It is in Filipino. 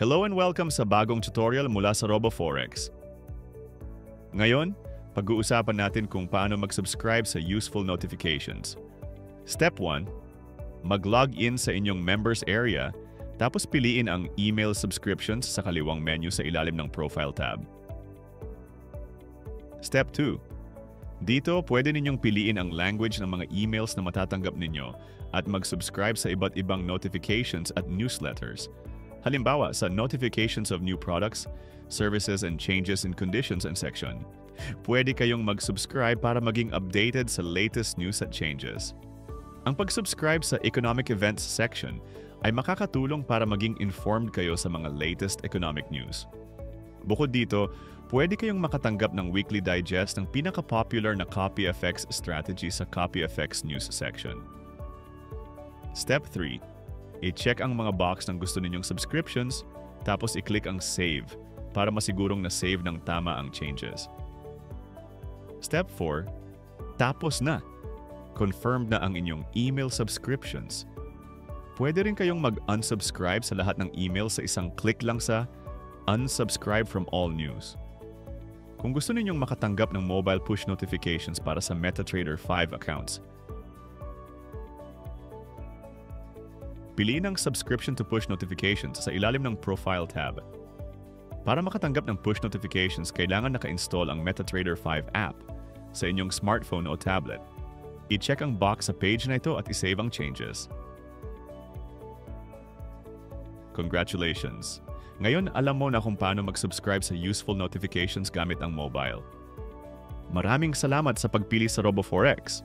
Hello and welcome sa bagong tutorial mula sa RoboForex. Ngayon, pag-uusapan natin kung paano mag-subscribe sa useful notifications. Step 1. Mag-log in sa inyong members area, tapos piliin ang email subscriptions sa kaliwang menu sa ilalim ng profile tab. Step 2. Dito, pwede ninyong piliin ang language ng mga emails na matatanggap ninyo at mag-subscribe sa iba't ibang notifications at newsletters. Halimbawa, sa notifications of new products, services and changes in conditions and section. Pwede kayong mag-subscribe para maging updated sa latest news at changes. Ang pag-subscribe sa economic events section ay makakatulong para maging informed kayo sa mga latest economic news. Bukod dito, pwede kayong makatanggap ng weekly digest ng pinaka-popular na CopyFX strategy sa CopyFX news section. Step 3. I-check ang mga box ng gusto ninyong subscriptions, tapos i-click ang Save para masigurong na-save ng tama ang changes. Step 4. Tapos na! Confirmed na ang inyong email subscriptions. Pwede rin kayong mag-unsubscribe sa lahat ng email sa isang click lang sa Unsubscribe from all news. Kung gusto ninyong makatanggap ng mobile push notifications para sa MetaTrader 5 accounts, piliin ang Subscription to Push Notifications sa ilalim ng Profile tab. Para makatanggap ng push notifications, kailangan naka-install ang MetaTrader 5 app sa inyong smartphone o tablet. I-check ang box sa page na ito at i-save ang changes. Congratulations! Ngayon, alam mo na kung paano mag-subscribe sa useful notifications gamit ang mobile. Maraming salamat sa pagpili sa RoboForex!